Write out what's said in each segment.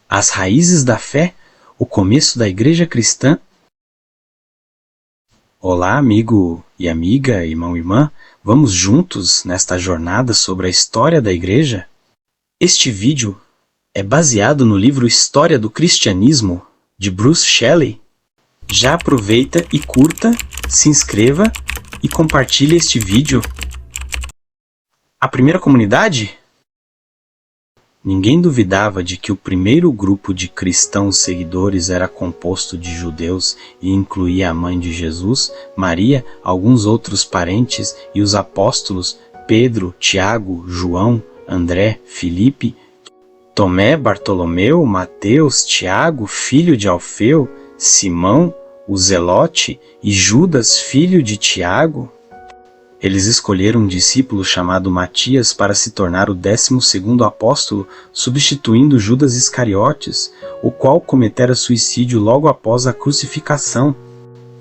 As raízes da fé, o começo da igreja cristã. Olá, amigo e amiga, irmão e irmã, vamos juntos nesta jornada sobre a história da igreja? Este vídeo é baseado no livro História do Cristianismo, de Bruce Shelley. Já aproveita e curta, se inscreva e compartilhe este vídeo. A primeira comunidade? Ninguém duvidava de que o primeiro grupo de cristãos seguidores era composto de judeus e incluía a mãe de Jesus, Maria, alguns outros parentes e os apóstolos Pedro, Tiago, João, André, Filipe, Tomé, Bartolomeu, Mateus, Tiago, filho de Alfeu, Simão, o Zelote e Judas, filho de Tiago. Eles escolheram um discípulo chamado Matias para se tornar o 12º apóstolo, substituindo Judas Iscariotes, o qual cometera suicídio logo após a crucificação.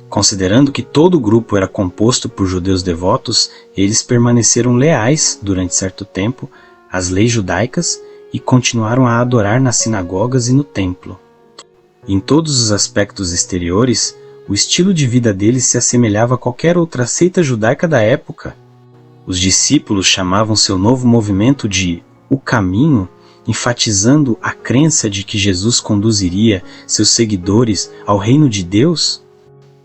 Considerando que todo o grupo era composto por judeus devotos, eles permaneceram leais, durante certo tempo, às leis judaicas e continuaram a adorar nas sinagogas e no templo. Em todos os aspectos exteriores, o estilo de vida deles se assemelhava a qualquer outra seita judaica da época. Os discípulos chamavam seu novo movimento de O Caminho, enfatizando a crença de que Jesus conduziria seus seguidores ao reino de Deus.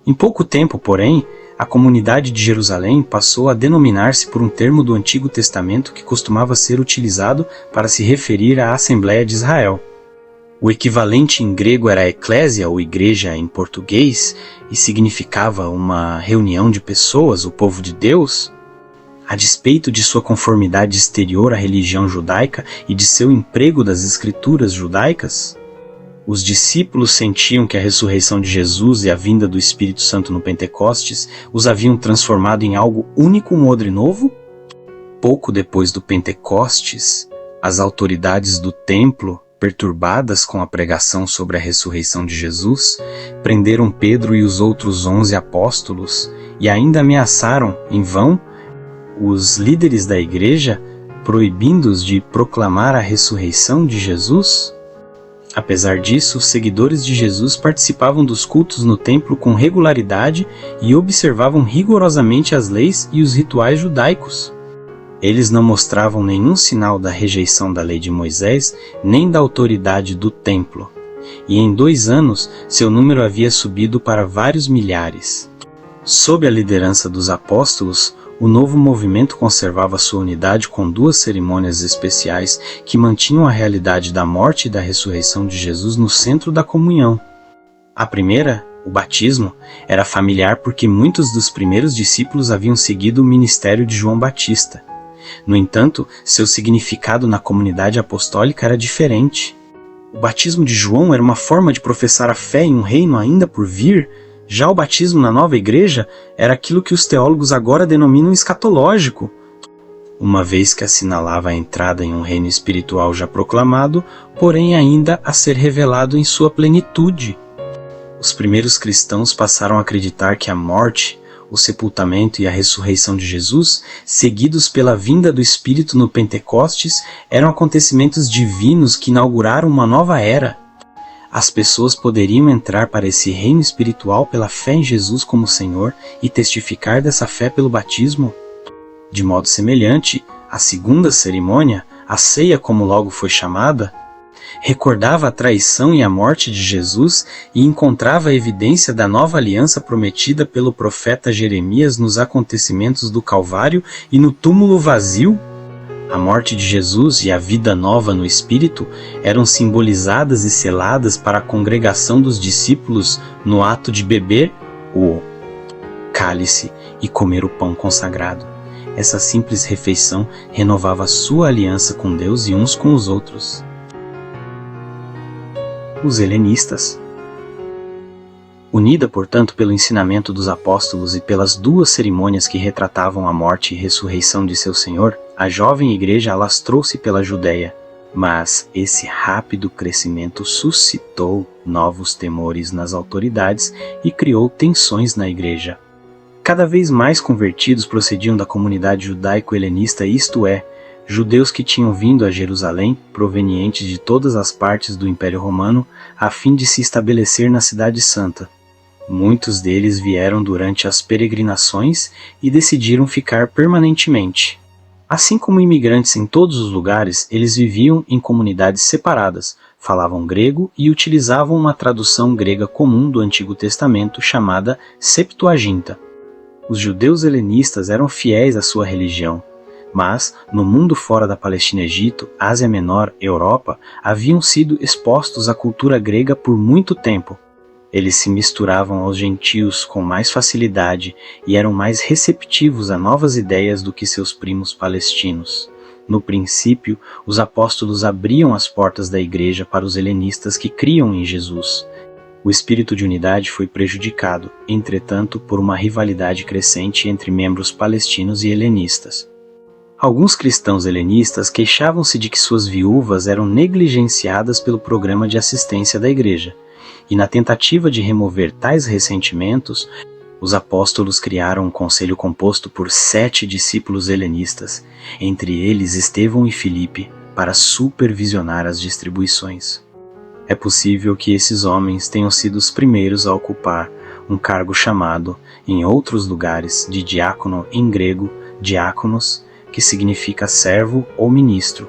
Em pouco tempo, porém, a comunidade de Jerusalém passou a denominar-se por um termo do Antigo Testamento que costumava ser utilizado para se referir à Assembleia de Israel. O equivalente em grego era eclésia, ou igreja em português, e significava uma reunião de pessoas, o povo de Deus. A despeito de sua conformidade exterior à religião judaica e de seu emprego das escrituras judaicas, os discípulos sentiam que a ressurreição de Jesus e a vinda do Espírito Santo no Pentecostes os haviam transformado em algo único, um odre novo. Pouco depois do Pentecostes, as autoridades do templo, perturbadas com a pregação sobre a ressurreição de Jesus, prenderam Pedro e os outros 11 apóstolos e ainda ameaçaram, em vão, os líderes da igreja, proibindo-os de proclamar a ressurreição de Jesus. Apesar disso, os seguidores de Jesus participavam dos cultos no templo com regularidade e observavam rigorosamente as leis e os rituais judaicos. Eles não mostravam nenhum sinal da rejeição da lei de Moisés, nem da autoridade do templo. E em 2 anos, seu número havia subido para vários milhares. Sob a liderança dos apóstolos, o novo movimento conservava sua unidade com 2 cerimônias especiais que mantinham a realidade da morte e da ressurreição de Jesus no centro da comunhão. A primeira, o batismo, era familiar porque muitos dos primeiros discípulos haviam seguido o ministério de João Batista. No entanto, seu significado na comunidade apostólica era diferente. O batismo de João era uma forma de professar a fé em um reino ainda por vir. Já o batismo na nova igreja era aquilo que os teólogos agora denominam escatológico, uma vez que assinalava a entrada em um reino espiritual já proclamado, porém ainda a ser revelado em sua plenitude. Os primeiros cristãos passaram a acreditar que a morte, o sepultamento e a ressurreição de Jesus, seguidos pela vinda do Espírito no Pentecostes, eram acontecimentos divinos que inauguraram uma nova era. As pessoas poderiam entrar para esse reino espiritual pela fé em Jesus como Senhor e testificar dessa fé pelo batismo. De modo semelhante, a segunda cerimônia, a ceia como logo foi chamada, recordava a traição e a morte de Jesus e encontrava a evidência da nova aliança prometida pelo profeta Jeremias nos acontecimentos do Calvário e no túmulo vazio. A morte de Jesus e a vida nova no Espírito eram simbolizadas e seladas para a congregação dos discípulos no ato de beber o cálice e comer o pão consagrado. Essa simples refeição renovava sua aliança com Deus e uns com os outros. Os helenistas. Unida, portanto, pelo ensinamento dos apóstolos e pelas 2 cerimônias que retratavam a morte e ressurreição de seu Senhor, a jovem igreja alastrou-se pela Judéia. Mas esse rápido crescimento suscitou novos temores nas autoridades e criou tensões na igreja. Cada vez mais convertidos procediam da comunidade judaico-helenista, isto é, judeus que tinham vindo a Jerusalém, provenientes de todas as partes do Império Romano, a fim de se estabelecer na Cidade Santa. Muitos deles vieram durante as peregrinações e decidiram ficar permanentemente. Assim como imigrantes em todos os lugares, eles viviam em comunidades separadas, falavam grego e utilizavam uma tradução grega comum do Antigo Testamento chamada Septuaginta. Os judeus helenistas eram fiéis à sua religião, mas, no mundo fora da Palestina e Egito, Ásia Menor, Europa, haviam sido expostos à cultura grega por muito tempo. Eles se misturavam aos gentios com mais facilidade e eram mais receptivos a novas ideias do que seus primos palestinos. No princípio, os apóstolos abriam as portas da igreja para os helenistas que criam em Jesus. O espírito de unidade foi prejudicado, entretanto, por uma rivalidade crescente entre membros palestinos e helenistas. Alguns cristãos helenistas queixavam-se de que suas viúvas eram negligenciadas pelo programa de assistência da igreja. E na tentativa de remover tais ressentimentos, os apóstolos criaram um conselho composto por 7 discípulos helenistas, entre eles Estevão e Filipe, para supervisionar as distribuições. É possível que esses homens tenham sido os primeiros a ocupar um cargo chamado, em outros lugares, de diácono em grego, diáconos, que significa servo ou ministro.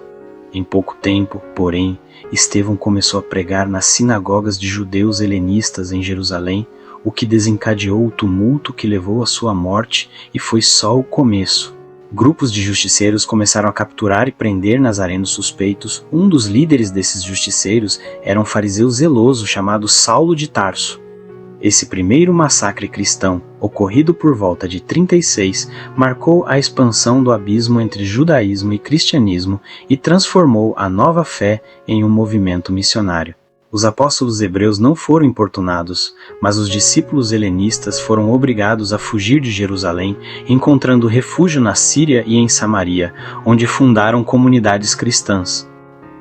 Em pouco tempo, porém, Estevão começou a pregar nas sinagogas de judeus helenistas em Jerusalém, o que desencadeou o tumulto que levou à sua morte, e foi só o começo. Grupos de justiceiros começaram a capturar e prender nazarenos suspeitos. Um dos líderes desses justiceiros era um fariseu zeloso chamado Saulo de Tarso. Esse primeiro massacre cristão, ocorrido por volta de 36, marcou a expansão do abismo entre judaísmo e cristianismo e transformou a nova fé em um movimento missionário. Os apóstolos hebreus não foram importunados, mas os discípulos helenistas foram obrigados a fugir de Jerusalém, encontrando refúgio na Síria e em Samaria, onde fundaram comunidades cristãs.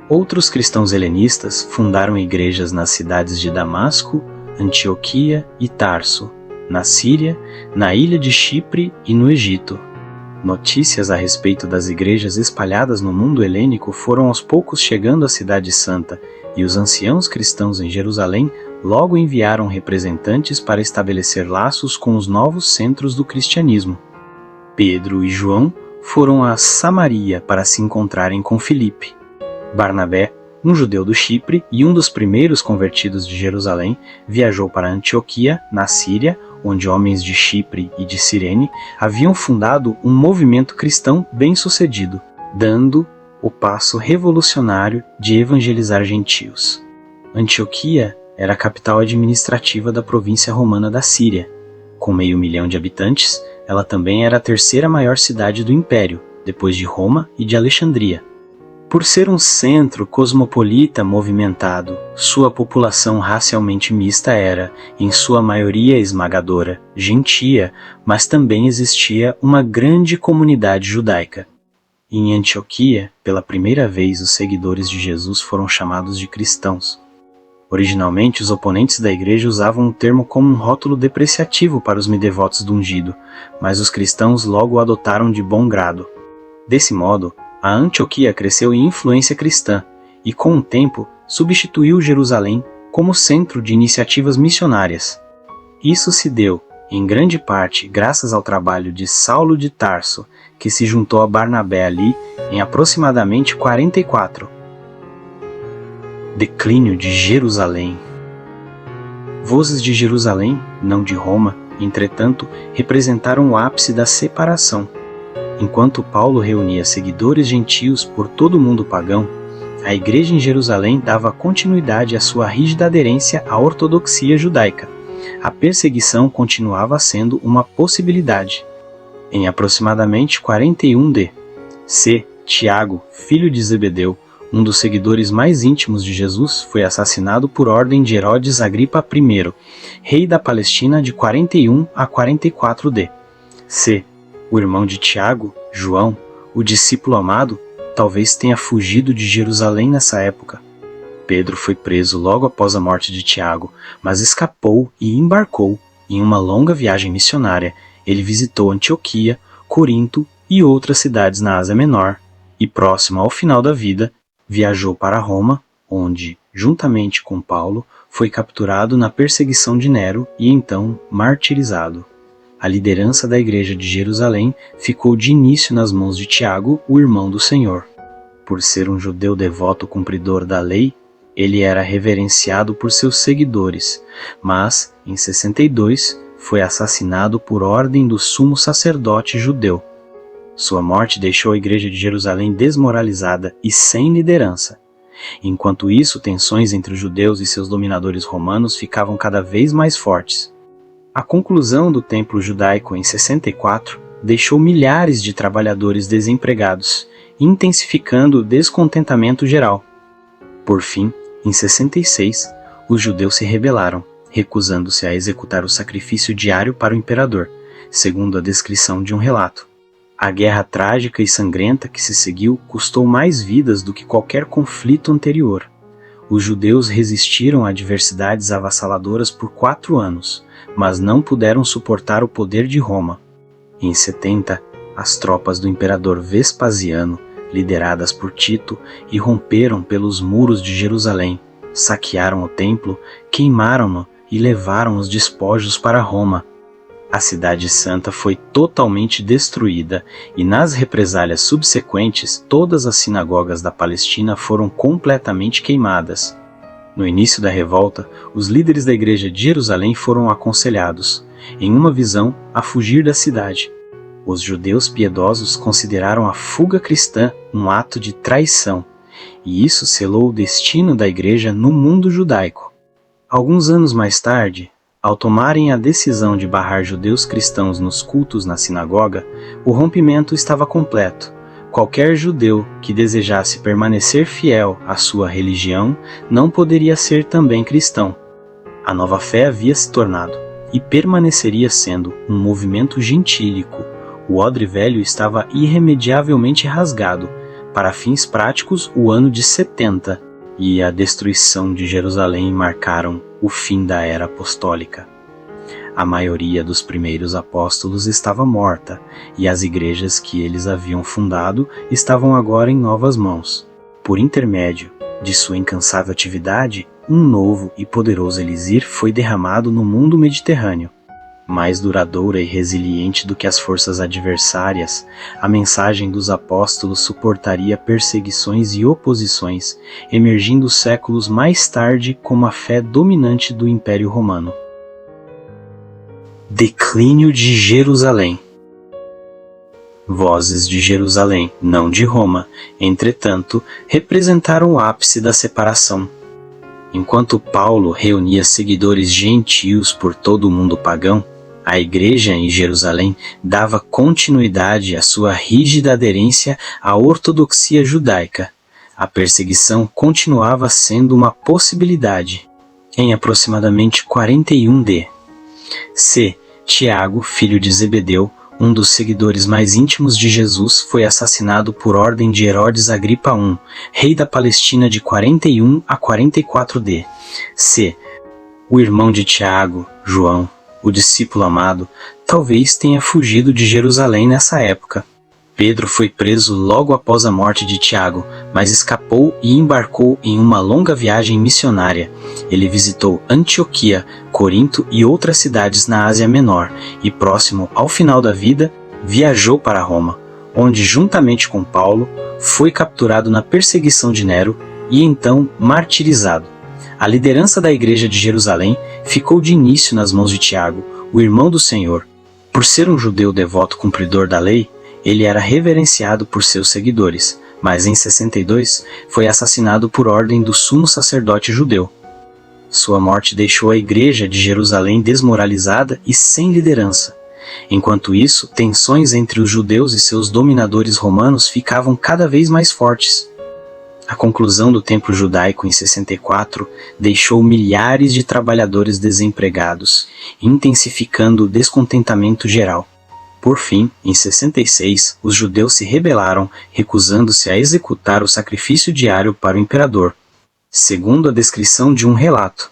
Outros cristãos helenistas fundaram igrejas nas cidades de Damasco, Antioquia e Tarso, na Síria, na ilha de Chipre e no Egito. Notícias a respeito das igrejas espalhadas no mundo helênico foram aos poucos chegando à Cidade Santa, e os anciãos cristãos em Jerusalém logo enviaram representantes para estabelecer laços com os novos centros do cristianismo. Pedro e João foram a Samaria para se encontrarem com Filipe. Barnabé, um judeu do Chipre e um dos primeiros convertidos de Jerusalém, viajou para Antioquia, na Síria, onde homens de Chipre e de Cirene haviam fundado um movimento cristão bem-sucedido, dando o passo revolucionário de evangelizar gentios. Antioquia era a capital administrativa da província romana da Síria. Com 500.000 de habitantes, ela também era a terceira maior cidade do Império, depois de Roma e de Alexandria. Por ser um centro cosmopolita movimentado, sua população racialmente mista era, em sua maioria esmagadora, gentia, mas também existia uma grande comunidade judaica. Em Antioquia, pela primeira vez, os seguidores de Jesus foram chamados de cristãos. Originalmente, os oponentes da igreja usavam o termo como um rótulo depreciativo para os devotos do ungido, mas os cristãos logo o adotaram de bom grado. Desse modo, a Antioquia cresceu em influência cristã e, com o tempo, substituiu Jerusalém como centro de iniciativas missionárias. Isso se deu, em grande parte, graças ao trabalho de Saulo de Tarso, que se juntou a Barnabé ali em aproximadamente 44. Declínio de Jerusalém. Vozes de Jerusalém, não de Roma, entretanto, representaram o ápice da separação. Enquanto Paulo reunia seguidores gentios por todo o mundo pagão, a igreja em Jerusalém dava continuidade à sua rígida aderência à ortodoxia judaica. A perseguição continuava sendo uma possibilidade. Em aproximadamente 41 d. C. Tiago, filho de Zebedeu, um dos seguidores mais íntimos de Jesus, foi assassinado por ordem de Herodes Agripa I, rei da Palestina de 41 a 44 d. C. O irmão de Tiago, João, o discípulo amado, talvez tenha fugido de Jerusalém nessa época. Pedro foi preso logo após a morte de Tiago, mas escapou e embarcou em uma longa viagem missionária. Ele visitou Antioquia, Corinto e outras cidades na Ásia Menor, e, próximo ao final da vida, viajou para Roma, onde, juntamente com Paulo, foi capturado na perseguição de Nero e então martirizado. A liderança da Igreja de Jerusalém ficou de início nas mãos de Tiago, o irmão do Senhor. Por ser um judeu devoto cumpridor da lei, ele era reverenciado por seus seguidores, mas, em 62, foi assassinado por ordem do sumo sacerdote judeu. Sua morte deixou a Igreja de Jerusalém desmoralizada e sem liderança. Enquanto isso, tensões entre os judeus e seus dominadores romanos ficavam cada vez mais fortes. A conclusão do templo judaico em 64 deixou milhares de trabalhadores desempregados, intensificando o descontentamento geral. Por fim, em 66, os judeus se rebelaram, recusando-se a executar o sacrifício diário para o imperador, segundo a descrição de um relato. A guerra trágica e sangrenta que se seguiu custou mais vidas do que qualquer conflito anterior. Os judeus resistiram a adversidades avassaladoras por 4 anos, mas não puderam suportar o poder de Roma. Em 70, as tropas do imperador Vespasiano, lideradas por Tito, irromperam pelos muros de Jerusalém, saquearam o templo, queimaram-no e levaram os despojos para Roma. A cidade santa foi totalmente destruída e nas represálias subsequentes todas as sinagogas da Palestina foram completamente queimadas. No início da revolta, os líderes da Igreja de Jerusalém foram aconselhados, em uma visão, a fugir da cidade. Os judeus piedosos consideraram a fuga cristã um ato de traição, e isso selou o destino da Igreja no mundo judaico. Alguns anos mais tarde, ao tomarem a decisão de barrar judeus cristãos nos cultos na sinagoga, o rompimento estava completo. Qualquer judeu que desejasse permanecer fiel à sua religião não poderia ser também cristão. A nova fé havia se tornado, e permaneceria sendo, um movimento gentílico. O odre velho estava irremediavelmente rasgado. Para fins práticos, o ano de 70 e a destruição de Jerusalém marcaram o fim da era apostólica. A maioria dos primeiros apóstolos estava morta, e as igrejas que eles haviam fundado estavam agora em novas mãos. Por intermédio de sua incansável atividade, um novo e poderoso elixir foi derramado no mundo mediterrâneo. Mais duradoura e resiliente do que as forças adversárias, a mensagem dos apóstolos suportaria perseguições e oposições, emergindo séculos mais tarde como a fé dominante do Império Romano. Declínio de Jerusalém. Vozes de Jerusalém, não de Roma, entretanto, representaram o ápice da separação. Enquanto Paulo reunia seguidores gentios por todo o mundo pagão, a Igreja em Jerusalém dava continuidade à sua rígida aderência à ortodoxia judaica. A perseguição continuava sendo uma possibilidade. Em aproximadamente 41 d. C. Tiago, filho de Zebedeu, um dos seguidores mais íntimos de Jesus, foi assassinado por ordem de Herodes Agripa I, rei da Palestina de 41 a 44 d. C. O irmão de Tiago, João, o discípulo amado, talvez tenha fugido de Jerusalém nessa época. Pedro foi preso logo após a morte de Tiago, mas escapou e embarcou em uma longa viagem missionária. Ele visitou Antioquia, Corinto e outras cidades na Ásia Menor, e próximo ao final da vida, viajou para Roma, onde, juntamente com Paulo, foi capturado na perseguição de Nero e então martirizado. A liderança da Igreja de Jerusalém ficou de início nas mãos de Tiago, o irmão do Senhor. Por ser um judeu devoto cumpridor da lei, ele era reverenciado por seus seguidores, mas em 62 foi assassinado por ordem do sumo sacerdote judeu. Sua morte deixou a Igreja de Jerusalém desmoralizada e sem liderança. Enquanto isso, tensões entre os judeus e seus dominadores romanos ficavam cada vez mais fortes. A conclusão do templo judaico em 64 deixou milhares de trabalhadores desempregados, intensificando o descontentamento geral. Por fim, em 66, os judeus se rebelaram, recusando-se a executar o sacrifício diário para o imperador. Segundo a descrição de um relato,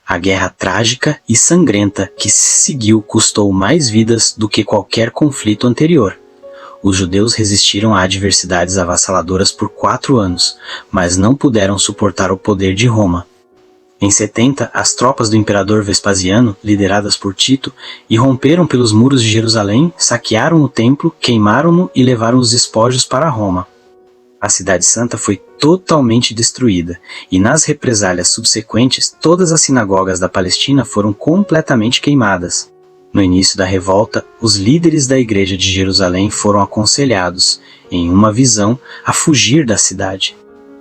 a guerra trágica e sangrenta que se seguiu custou mais vidas do que qualquer conflito anterior. Os judeus resistiram a adversidades avassaladoras por 4 anos, mas não puderam suportar o poder de Roma. Em 70, as tropas do imperador Vespasiano, lideradas por Tito, irromperam pelos muros de Jerusalém, saquearam o templo, queimaram-no e levaram os despojos para Roma. A Cidade Santa foi totalmente destruída, e nas represálias subsequentes, todas as sinagogas da Palestina foram completamente queimadas. No início da revolta, os líderes da Igreja de Jerusalém foram aconselhados, em uma visão, a fugir da cidade.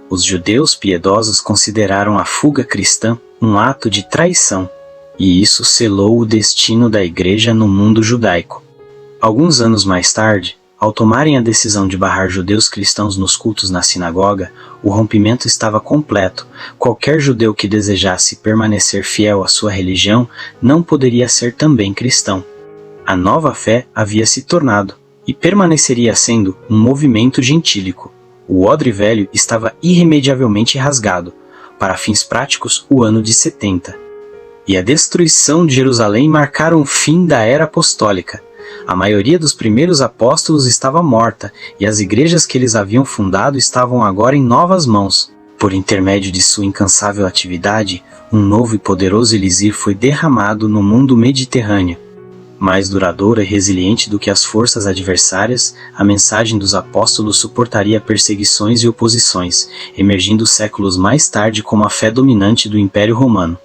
Os judeus piedosos consideraram a fuga cristã um ato de traição, e isso selou o destino da Igreja no mundo judaico. Alguns anos mais tarde, ao tomarem a decisão de barrar judeus cristãos nos cultos na sinagoga, o rompimento estava completo. Qualquer judeu que desejasse permanecer fiel à sua religião não poderia ser também cristão. A nova fé havia se tornado, e permaneceria sendo, um movimento gentílico. O odre velho estava irremediavelmente rasgado, para fins práticos, o ano de 70. E a destruição de Jerusalém marcaram o fim da era apostólica. A maioria dos primeiros apóstolos estava morta, e as igrejas que eles haviam fundado estavam agora em novas mãos. Por intermédio de sua incansável atividade, um novo e poderoso elixir foi derramado no mundo mediterrâneo. Mais duradoura e resiliente do que as forças adversárias, a mensagem dos apóstolos suportaria perseguições e oposições, emergindo séculos mais tarde como a fé dominante do Império Romano.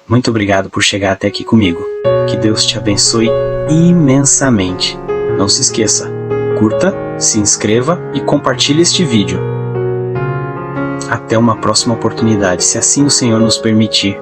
Muito obrigado por chegar até aqui comigo. Que Deus te abençoe imensamente. Não se esqueça, curta, se inscreva e compartilhe este vídeo. Até uma próxima oportunidade, se assim o Senhor nos permitir.